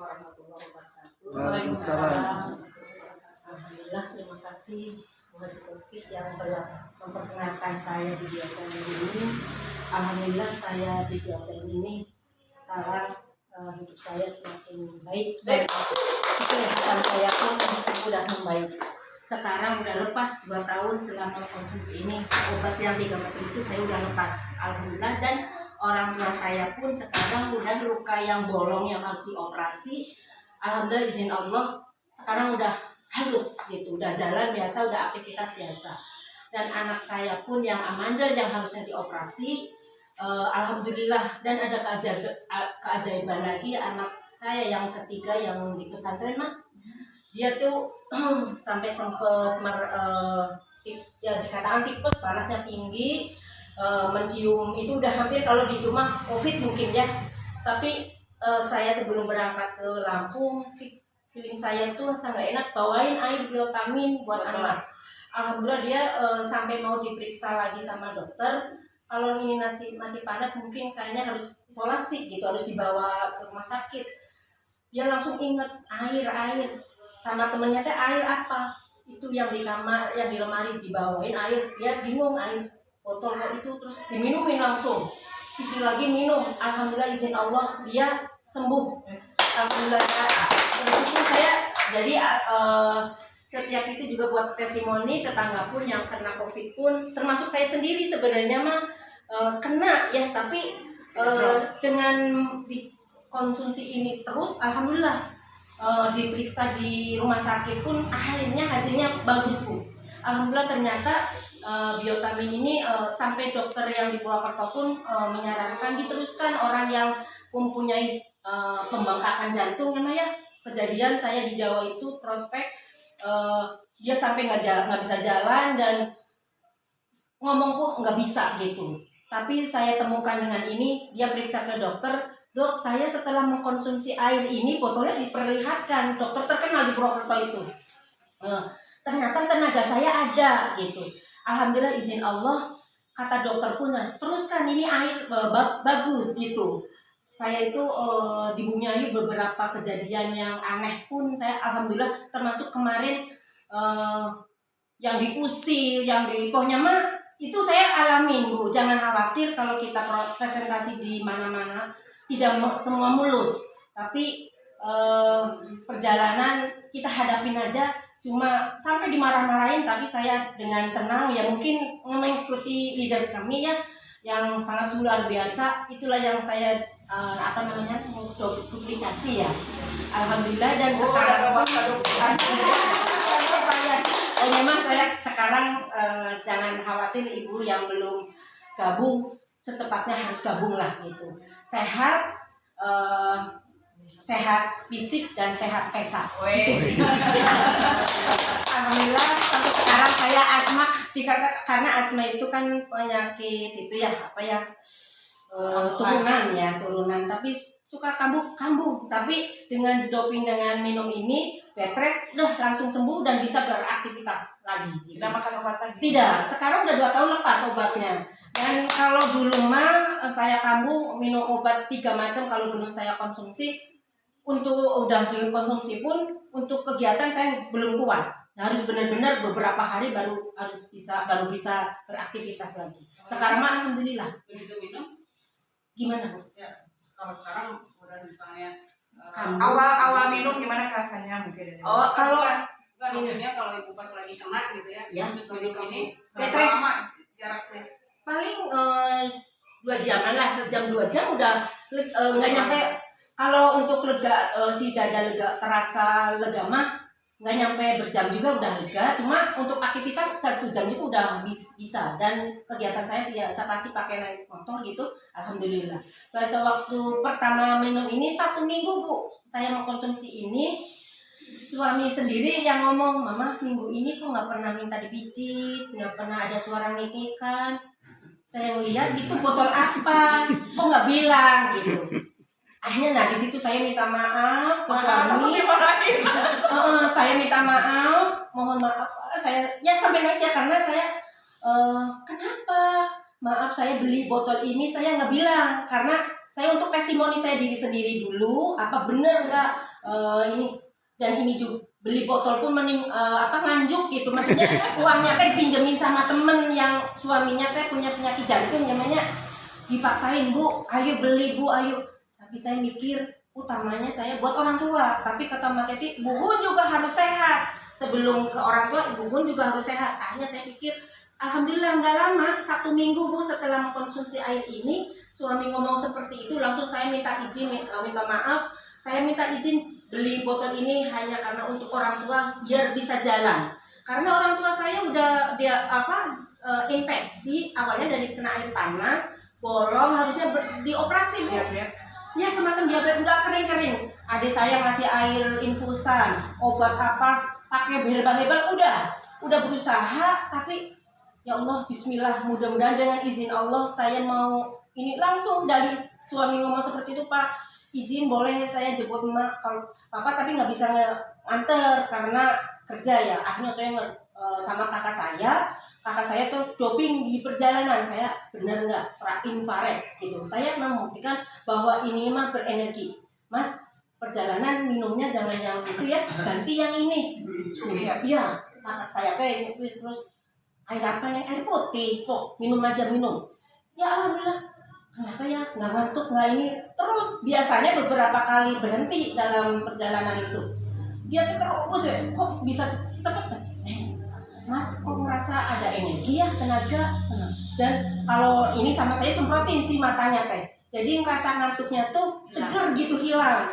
warahmatullahi wabarakatuh. Waalaikumsalam. Alhamdulillah, terima kasih Muhaji Taufik yang telah memperkenalkan saya di biota ini. Alhamdulillah saya di biota ini sekarang hidup saya semakin baik dan kesehatan saya pun sudah membaik. Sekarang udah lepas 2 tahun selama konsumsi ini, obat yang 3 macam itu saya udah lepas, alhamdulillah. Dan orang tua saya pun sekarang udah luka yang bolong yang harus dioperasi, alhamdulillah izin Allah sekarang udah halus gitu, udah jalan biasa, udah aktivitas biasa. Dan anak saya pun yang amandel yang harusnya dioperasi, alhamdulillah. Dan ada keajaiban lagi, anak saya yang ketiga yang di pesantren mah, dia tuh sampai sempet ya dikatakan tipes, panasnya tinggi, mencium itu udah hampir kalau di rumah COVID mungkin ya. Tapi saya sebelum berangkat ke Lampung, feeling saya tuh sangat enak, bawain air biotamin buat anak. Alhamdulillah dia sampai mau diperiksa lagi sama dokter. Kalau ini masih panas mungkin kayaknya harus isolasi gitu, harus dibawa ke rumah sakit. Dia langsung inget air sama temennya teh air apa itu yang di kamar, yang di lemari dibawain air, dia bingung air botol kok itu, terus diminumin langsung, isi lagi minum. Alhamdulillah izin Allah dia sembuh, alhamdulillah. Terus itu saya jadi setiap itu juga buat testimoni tetangga pun yang kena COVID pun, termasuk saya sendiri sebenarnya mah kena ya, tapi dengan konsumsi ini terus alhamdulillah. Diperiksa di rumah sakit pun akhirnya hasilnya bagus Bu. Alhamdulillah ternyata biotamin ini sampai dokter yang di Purwokerto pun menyarankan diteruskan orang yang mempunyai pembengkakan jantung ya. Kejadian saya di Jawa itu prospek, dia sampai nggak bisa jalan dan ngomong pun nggak bisa gitu. Tapi saya temukan dengan ini, dia periksa ke dokter. Dok, saya setelah mengkonsumsi air ini, botolnya diperlihatkan, dokter terkenal di Purwokerto itu. Ternyata tenaga saya ada gitu. Alhamdulillah izin Allah, kata dokter pun, teruskan ini air bagus gitu. Saya itu dibumiai beberapa kejadian yang aneh pun, saya alhamdulillah, termasuk kemarin yang diusir, pokoknya mah itu saya alamin Bu. Jangan khawatir kalau kita presentasi di mana-mana. Tidak semua mulus, tapi perjalanan kita hadapin aja. Cuma sampai dimarah-marahin, tapi saya dengan tenang ya, mungkin mengikuti leader kami ya yang sangat luar biasa. Itulah yang saya duplikasi ya, alhamdulillah. Dan sekarang memang saya sekarang jangan khawatir Ibu yang belum gabung, secepatnya harus gabung lah gitu. Sehat fisik dan sehat pesa. Alhamdulillah sampai sekarang saya asma, karena asma itu kan penyakit itu ya turunan, tapi suka kambuh. Tapi dengan didoping dengan minum ini betres, udah langsung sembuh dan bisa beraktivitas lagi. Tidak makan obat lagi? Tidak, sekarang udah 2 tahun lepas obatnya. Dan kalau dulu mah saya kambuh minum obat 3 macam kalau dulu saya konsumsi. Untuk udah dikonsumsi pun untuk kegiatan saya belum kuat. Harus benar-benar beberapa hari baru bisa beraktivitas lagi. Sekarang mah alhamdulillah. Begitu minum gimana Bu? Ya, kalau sekarang udah misalnya Kambuh. awal minum gimana rasanya mungkin? Oh, kalau maksudnya kalau Ibu pas lagi kena gitu ya, terus minum ini berapa Betres. lama jaraknya? Paling 2 jaman lah, sejam 2 jam udah nggak nyampe. Kalau untuk lega, si dada lega, terasa lega mah nggak nyampe berjam juga udah lega. Cuma untuk aktivitas 1 jam juga udah bisa. Dan kegiatan saya biasa pasti pakai naik motor gitu, alhamdulillah. Pada waktu pertama minum ini 1 minggu Bu, saya mengkonsumsi ini. Suami sendiri yang ngomong, Mama minggu ini kok nggak pernah minta dipijit, nggak pernah ada suara ngekekan. Saya lihat itu botol apa, kok nggak bilang gitu. Akhirnya di situ saya minta maaf ke suami. Saya minta maaf, mohon maaf. Saya ya sampai nangis ya, karena saya kenapa? Maaf saya beli botol ini saya nggak bilang, karena saya untuk testimoni saya diri sendiri dulu, apa bener nggak ini dan ini juga beli botol pun nganjuk gitu, maksudnya uangnya teh pinjemin sama temen yang suaminya teh punya penyakit jantung, namanya dipaksain, Bu ayo beli Bu ayo, tapi saya mikir utamanya saya buat orang tua, tapi kata Mbak Teti Bu Gun juga harus sehat, sebelum ke orang tua Bu Gun juga harus sehat. Akhirnya saya pikir alhamdulillah nggak lama, 1 minggu Bu setelah mengkonsumsi air ini, suami ngomong seperti itu, langsung saya minta izin, minta maaf, saya minta izin beli botol ini hanya karena untuk orang tua biar bisa jalan. Karena orang tua saya udah infeksi awalnya dari kena air panas, bolong, harusnya dioperasi Bu. Ya semacam diabetes, nggak kering-kering. Adik saya ngasih air infusan, obat apa, pakai herbal-herbal, udah berusaha, tapi ya Allah, bismillah, mudah-mudahan dengan izin Allah saya mau ini langsung dari suami ngomong seperti itu, Pak, izin boleh saya jemput Emak kalau Papa, tapi nggak bisa nganter karena kerja ya. Akhirnya saya sama kakak saya tuh doping di perjalanan, saya benar nggak infrared gitu. Saya membuktikan bahwa ini mah berenergi, Mas. Perjalanan minumnya jangan yang itu ya, ganti yang ini. Iya, kakak saya kayak terus air apa nih? Air putih, kok minum aja minum. Ya alhamdulillah, kenapa ya nggak ngantuk nggak ini. Terus biasanya beberapa kali berhenti dalam perjalanan itu, dia tuh terus ya, kok bisa cepet? Mas, kok merasa ada energi ya, tenaga. Dan kalau ini sama saya semprotin sih matanya teh, jadi ngerasa ngantuknya tuh seger gitu hilang.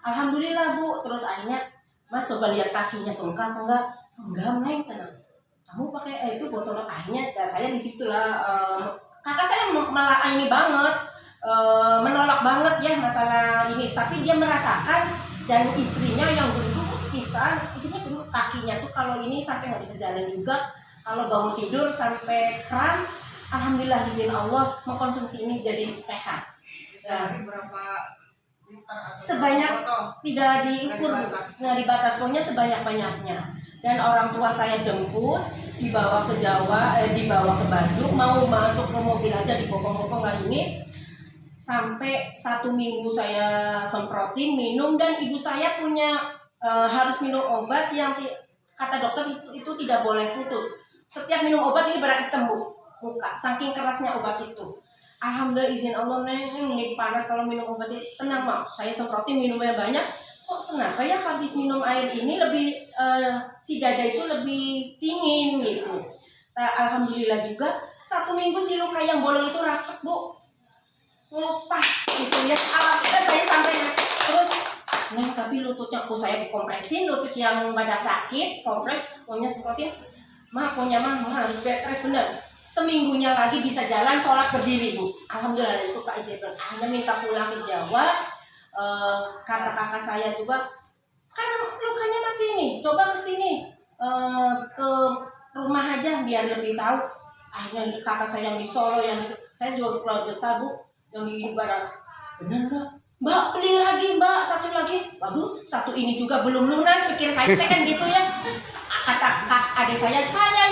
Alhamdulillah Bu. Terus akhirnya Mas coba lihat kakinya bengkak enggak Neng, tenang. Kamu pakai itu botol, akhirnya saya disitulah kakak saya malah ini banget, menolak banget ya masalah ini, tapi dia merasakan, dan istrinya yang dulu pisah, istrinya dulu kakinya tuh kalau ini sampai nggak bisa jalan juga, kalau bangun tidur sampai kram. Alhamdulillah izin Allah mengkonsumsi ini jadi sehat. Berapa liter sebanyak tidak diukur, nggak dibatas, pokoknya sebanyak-banyaknya. Dan orang tua saya jemput, dibawa ke Jawa, dibawa ke Bandung, mau masuk ke mobil aja dipokong-pokong nggak ini. Sampai 1 minggu saya semprotin, minum, dan ibu saya punya harus minum obat yang kata dokter itu tidak boleh putus. Setiap minum obat ini berarti tembuk muka, saking kerasnya obat itu. Alhamdulillah izin Allah, Neng, ini panas kalau minum obat itu, tenang Mak, saya semprotin minumnya banyak. Kok kenapa ya habis minum air ini lebih si dada itu lebih dingin gitu. Alhamdulillah juga 1 minggu si luka yang bolong itu rapat Bu, lepas gitu ya. Alhamdulillah saya sampai terus, Neng, tapi lututnya aku saya dikompresin, lutut yang pada sakit kompres, pokoknya semprotin. Pokoknya harus bed rest bener. Seminggunya lagi bisa jalan, sholat berdiri Bu. Alhamdulillah itu keajaiban. Akhirnya minta pulang ke Jawa. Kata kakak saya juga, karena lukanya masih ini, coba ke sini, ke rumah aja biar lebih tahu. Akhirnya kakak saya yang di Solo, yang saya juga keluarga besar Bu, yang di Barat. Bener nggak? Mbak beli lagi Mbak, 1 lagi. Waduh, 1 ini juga belum lunas, pikir saya kan gitu ya. Kata adik saya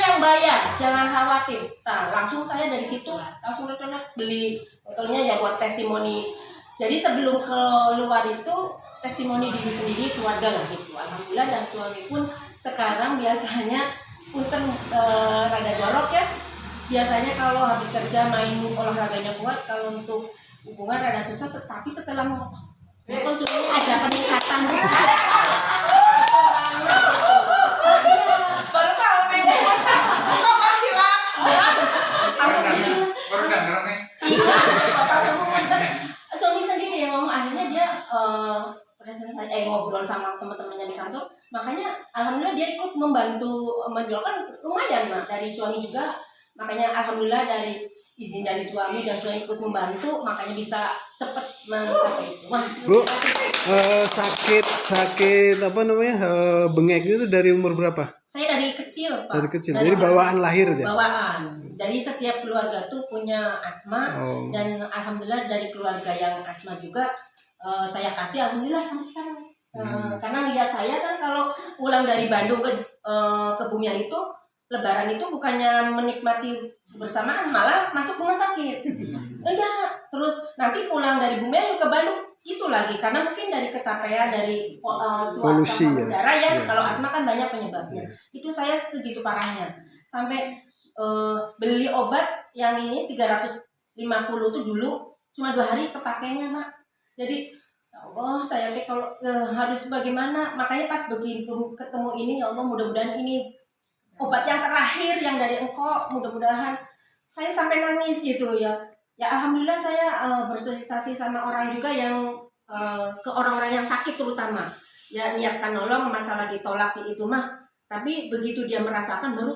yang bayar, jangan khawatir. Nah, langsung saya dari situ langsung rencana beli botolnya ya buat testimoni. Jadi sebelum ke luar itu testimoni diri sendiri, keluarga lah gitu. Alhamdulillah, dan suami pun sekarang biasanya punten rada jorok ya. Biasanya kalau habis kerja main olahraganya kuat, kalau untuk hubungan rada susah, tapi setelah mengkonsumsi ada peningkatan. baru tahu nih apa hilang baru dengar nih. Suami sendiri yang ngomong, akhirnya dia ngobrol sama teman-temannya di kantor, makanya alhamdulillah dia ikut membantu menjualkan, lumayan Mak, dari suami juga, makanya alhamdulillah dari izin dari suami dan suami ikut membantu, makanya bisa cepat mencapai itu. Wah, Bu, sakit apa namanya, bengek itu dari umur berapa? saya dari kecil Pak. Dari kecil, jadi bawaan lahir ya? Bawaan. Dari setiap keluarga tuh punya asma, dan alhamdulillah dari keluarga yang asma juga saya kasih, alhamdulillah sampai sekarang. Karena lihat saya kan kalau pulang dari Bandung ke Bumiayu itu Lebaran itu bukannya menikmati bersamaan malah masuk rumah sakit. Enggak, terus nanti pulang dari Bumeyu ke Bandung itu lagi karena mungkin dari kecapean dari Polusi cuaca ya. udara ya. Iya. Kalau asma kan banyak penyebabnya. Itu saya segitu parahnya sampai beli obat yang ini 350 tuh dulu cuma 2 hari kepakainya Mak. Jadi ya Allah saya kalau harus bagaimana, makanya pas begitu ketemu ini ya Allah mudah-mudahan ini obat yang terakhir yang dari engkau, mudah-mudahan saya sampai nangis gitu ya. Ya alhamdulillah saya bersosialisasi sama orang juga yang ke orang-orang yang sakit terutama. Ya niatkan nolong masalah ditolak itu mah. Tapi begitu dia merasakan baru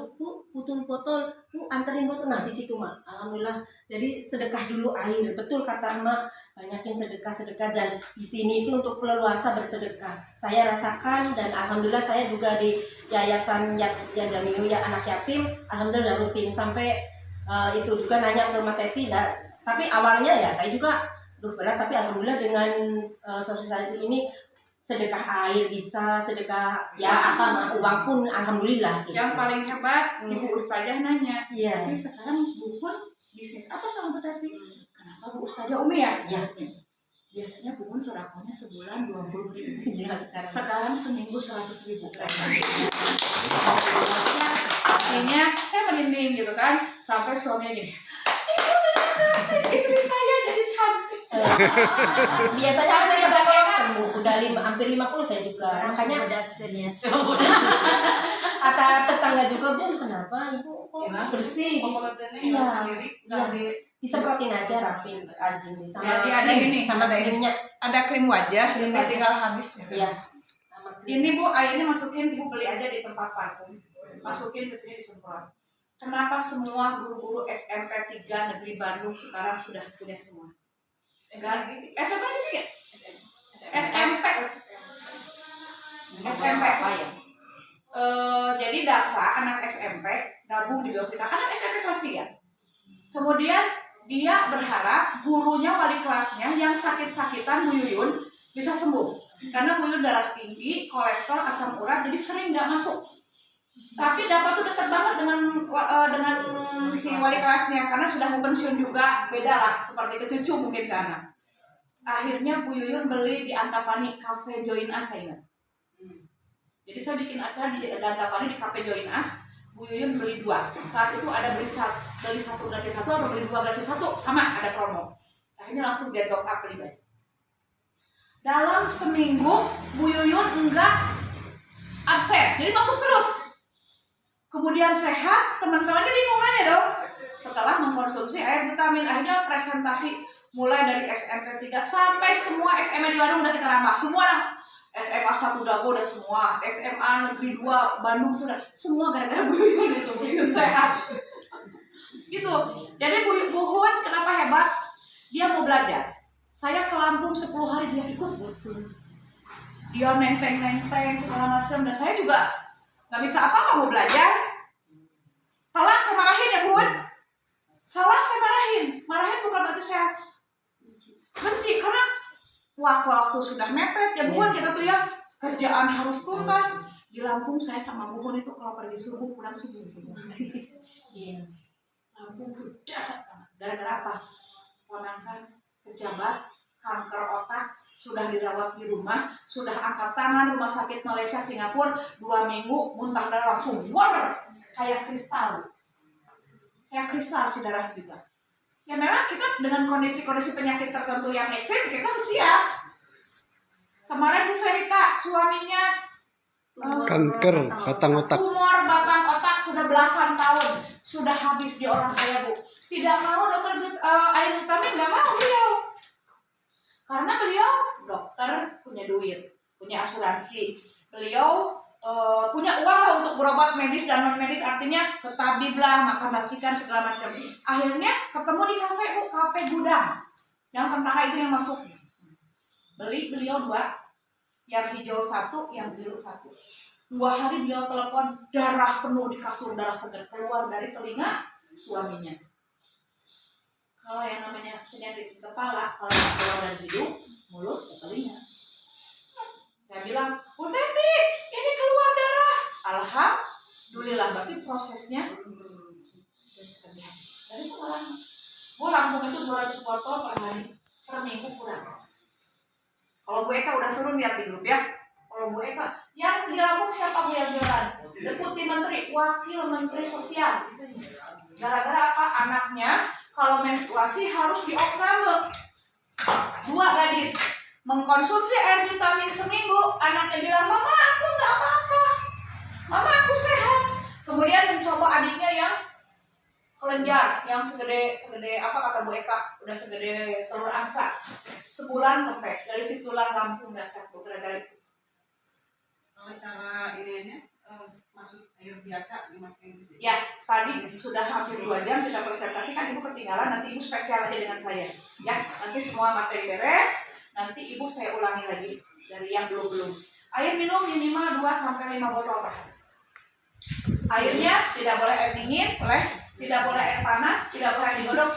putul botol, anterin botol. Nah di situ mah alhamdulillah. Jadi sedekah dulu air. Betul kata emak, banyakin sedekah dan di sini itu untuk leluasa bersedekah. Saya rasakan dan alhamdulillah saya juga di Yayasan Yajamiu ya anak yatim, alhamdulillah rutin sampai itu juga nanya ke Mbak Teti. Tapi awalnya ya saya juga berat, tapi alhamdulillah dengan sosialisasi ini sedekah air bisa, sedekah ya apa mah uang pun alhamdulillah. Gitu. Yang paling hebat Ibu Ustazah nanya, Iya. tapi sekarang Bu Hun bisnis apa sama Bu Tati? Kenapa Bu Ustazah Umi ya? Iya. Biasanya Bu Hun sodakohnya sebulan 20.000. Iya Sekarang seminggu 100.000. Artinya saya merinding gitu kan, sampai suaminya gini, Ibu terima kasih istri saya jadi cantik. Biasanya kan saya ketemu udah hampir 50 saya juga. Makanya kata tetangga juga dia kenapa ibu kok bersih? Iya. Disemprotin aja rapin rajin sama Jadi ada ini, sama krimnya. ada krim wajah, Krim kita wajah. tinggal habis. Iya. Ini Bu, airnya masukin, Ibu beli aja di tempat parfum. Masukin ke sini disemprot. Kenapa semua guru-guru SMP 3 Negeri Bandung sekarang sudah punya semua? SMP gitu ya? SMP. Jadi Dava anak SMP gabung di bawah kita, anak SMP kelas 3. Kemudian dia berharap gurunya wali kelasnya yang sakit-sakitan Bu Yuyun bisa sembuh. Karena Bu Yuyun darah tinggi, kolesterol, asam urat, jadi sering nggak masuk. Tapi Dava tuh dekat banget dengan si wali kelasnya karena sudah mau pensiun juga, beda lah seperti ke cucu mungkin ke anak. Akhirnya Bu Yuyun beli di Antapani Cafe Join Us saya ingat. Jadi saya bikin acara di Antapani di Cafe Join Us. Bu Yuyun beli 2. Saat itu ada beli 1 gratis 1 atau beli 2 gratis 1 sama ada promo. Akhirnya langsung get top up beli baju. Dalam seminggu Bu Yuyun enggak absen, jadi masuk terus. Kemudian sehat, teman-temannya bingung aja dong. Setelah mengkonsumsi air vitamin, akhirnya presentasi mulai dari SMP 3 sampai semua SMA di Bandung udah kita ramah. Semua lah. SMA 1 Dago udah semua, SMA Negeri 2 Bandung sudah, semua gara-gara Bu Yuyun itu, Bu Yuyun sehat. Gitu. Jadi Bu Hun kenapa hebat? Dia mau belajar. Saya ke Lampung 10 hari dia ikut. Dia nenteng segala macam, dan saya juga nggak bisa apa-apa mau belajar. Telat saya marahin ya Bu Hun. Salah saya marahin bukan berarti saya benci, karena waktu sudah mepet ya Bu Hun, kita tuh ya kerjaan harus tuntas. Di Lampung saya sama Bu Hun itu kalau pergi subuh pulang subuh. Iya. Lampung tuh dasar banget. Gara-gara apa? Ponakan pejabat kanker otak sudah dirawat di rumah, sudah angkat tangan rumah sakit Malaysia Singapura 2 minggu, muntah darah langsung water kayak kristal si darah kita. Ya memang kita dengan kondisi-kondisi penyakit tertentu yang ekstrim kita harus siap. Kemarin Bu Verita suaminya kanker batang otak. Tumor batang otak sudah belasan tahun, sudah habis di orang kaya Bu. Tidak mau dokter air vitamin, nggak mau beliau. Karena beliau dokter punya duit, punya asuransi. Beliau punya uang lah untuk berobat medis dan non medis, artinya ke tabib lah, makan racikan segala macam. Akhirnya ketemu di kafe Bu, kafe gudang. Yang tentara itu yang masuk. Beli beliau 2, yang hijau 1, yang biru 1. 2 hari beliau telepon, darah penuh di kasur, darah segar keluar dari telinga suaminya. Kalau yang namanya penyakit di kepala, kalau keluar dari hidung, mulut, ke telinga. Saya bilang, Bu Teti, ini keluar darah. Alhamdulillah, berarti prosesnya terjadi. Dan itu nggak lama. Bu, Lampung itu 200 botol per hari, per minggu kurang. Kalau Bu Eka udah turun lihat di grup ya. Kalau Bu Eka, yang di Lampung siapa Bu yang jualan? Deputi Menteri, Wakil Menteri Sosial. Gara-gara apa? Anaknya kalau menstruasi harus diopname. 2 gadis mengkonsumsi air vitamin seminggu. Anaknya bilang, mama aku nggak apa-apa, mama aku sehat. Kemudian mencoba adiknya yang kelenjar, yang segede apa kata Bu Eka, udah segede telur angsa. Sebulan kempes. Dari situlah Lampung dasar Bu gara-gara itu. Kalau cara ininya masuk air biasa dimasukin ke sini. Ya, tadi sudah hampir 2 jam kita presentasikan, Ibu ketinggalan, nanti Ibu spesial aja dengan saya. Ya, nanti semua materi beres, nanti Ibu saya ulangi lagi dari yang belum. Air minum minimal 2-5 botol per hari. Airnya tidak boleh air dingin, tidak boleh air panas, tidak boleh air digodok,